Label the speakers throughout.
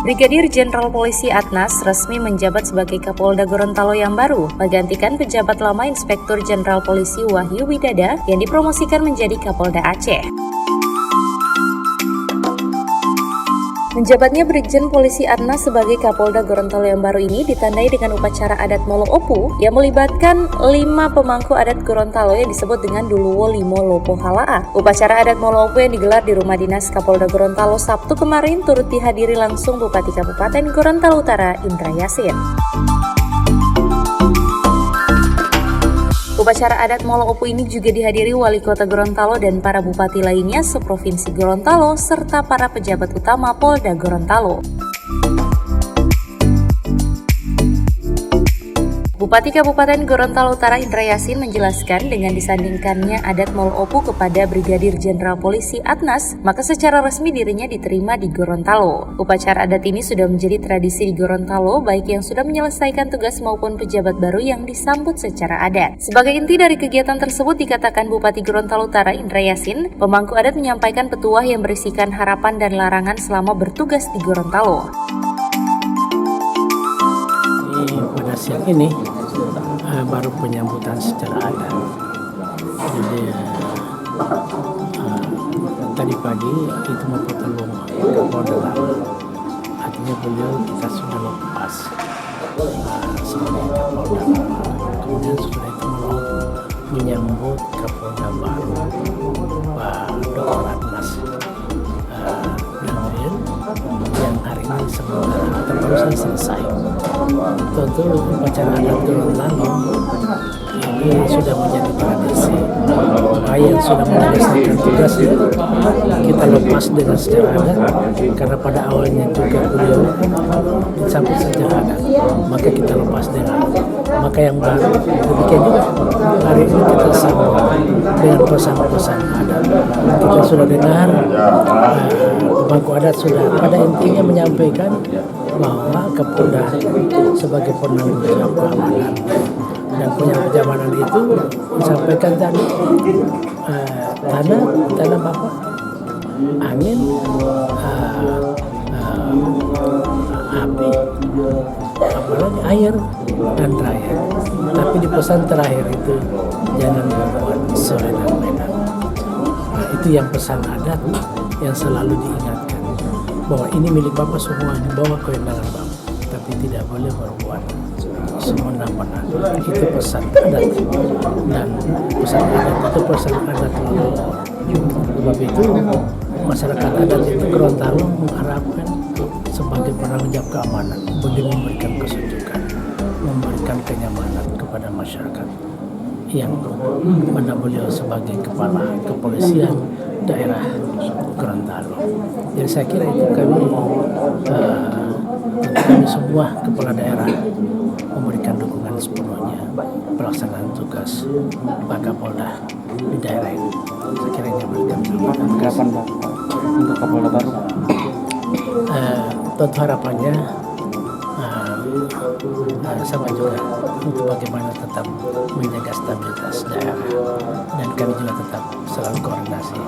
Speaker 1: Brigadir Jenderal Polisi Adnas resmi menjabat sebagai Kapolda Gorontalo yang baru, menggantikan pejabat lama Inspektur Jenderal Polisi Wahyu Widada yang dipromosikan menjadi Kapolda Aceh. Menjabatnya Brigjen Polisi Adnas sebagai Kapolda Gorontalo yang baru ini ditandai dengan upacara adat Molo Opu yang melibatkan 5 pemangku adat Gorontalo yang disebut dengan Duluwo Limo Lopo Halaa. Upacara adat Molo Opu yang digelar di Rumah Dinas Kapolda Gorontalo Sabtu kemarin turut dihadiri langsung Bupati Kabupaten Gorontalo Utara Indra Yasin. Upacara adat Molo Opu ini juga dihadiri Wali Kota Gorontalo dan para bupati lainnya seprovinsi Gorontalo serta para pejabat utama Polda Gorontalo. Bupati Kabupaten Gorontalo Utara Indra Yasin menjelaskan dengan disandingkannya adat Molo Opu kepada Brigadir Jenderal Polisi Adnas, maka secara resmi dirinya diterima di Gorontalo. Upacara adat ini sudah menjadi tradisi di Gorontalo, baik yang sudah menyelesaikan tugas maupun pejabat baru yang disambut secara adat. Sebagai inti dari kegiatan tersebut dikatakan Bupati Gorontalo Utara Indra Yasin, pemangku adat menyampaikan petuah yang berisikan harapan dan larangan selama bertugas di Gorontalo.
Speaker 2: Pada siang ini baru penyambutan secara adat. Jadi tadi pagi itu mempertolong Kapolda, artinya beliau kita sudah lepas sebagai Kapolda. Kemudian setelah itu menyambut Kapolda baru Pak Dr. Adnas yang hari ini sebenarnya barusan selesai. Tentu upacara adat Gorontalo ini sudah menjadi tradisi. Yang sudah menyelesaikan tugasnya kita lepas dengan secara adat, karena pada awalnya juga beliau disambut secara adat, maka kita lepas dengan maka yang baru. Demikian juga hari ini kita sambut dengan pesan-pesan adat. Kita sudah dengar pemangku adat sudah pada intinya menyampaikan bahwa Kapolda sebagai penanggung jawab keamanan dan penyamanan itu disampaikan tadi tanah Bapak, angin, api, apalagi air dan rakyat. Tapi di pesan terakhir itu jangan berbuat semena-mena. Itu yang pesan adat yang selalu diingatkan, bahwa ini milik Bapak semua, di bawah kewenangan Bapak, tapi tidak boleh berbuat semena-mena. Itu pesan adat, dan pesan adat itu pesan adat leluhur. Sebab itu masyarakat adat itu Gorontalo mengharapkan sebagai penanggung jawab keamanan, beliau memberikan kesejukan, memberikan kenyamanan kepada masyarakat yang mana beliau sebagai kepala kepolisian daerah Gorontalo. Jadi saya kira itu kami semua kepala daerah memberikan dukungan sepenuhnya pelaksanaan tugas Pak Kapolda di daerah ini. Saya kira ini berikan
Speaker 3: kapan Pak untuk Kapolda baru?
Speaker 2: Tentu harapannya sama juga untuk bagaimana tetap menjaga stabilitas daerah, dan kami juga tetap selalu koordinasi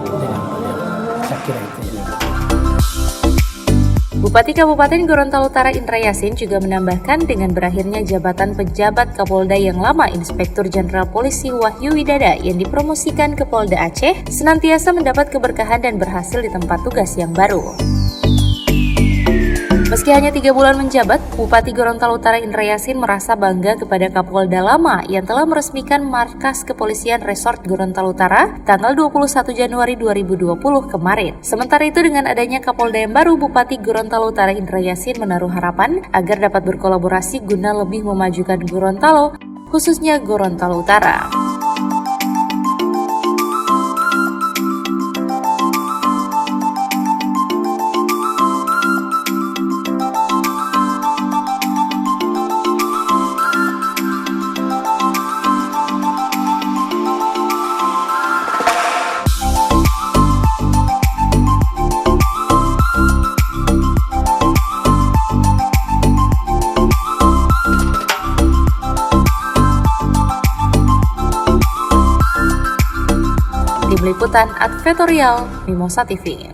Speaker 2: dengan beliau. Saya kira itu ya.
Speaker 1: Bupati Kabupaten Gorontalo Utara Indra Yasin juga menambahkan dengan berakhirnya jabatan pejabat Kapolda yang lama Inspektur Jenderal Polisi Wahyu Widada yang dipromosikan ke Polda Aceh senantiasa mendapat keberkahan dan berhasil di tempat tugas yang baru. Meski hanya 3 bulan menjabat, Bupati Gorontalo Utara Indra Yasin merasa bangga kepada Kapolda lama yang telah meresmikan markas kepolisian Resort Gorontalo Utara tanggal 21 Januari 2020 kemarin. Sementara itu dengan adanya Kapolda yang baru, Bupati Gorontalo Utara Indra Yasin menaruh harapan agar dapat berkolaborasi guna lebih memajukan Gorontalo, khususnya Gorontalo Utara. Tim Liputan Advertorial Mimosa TV.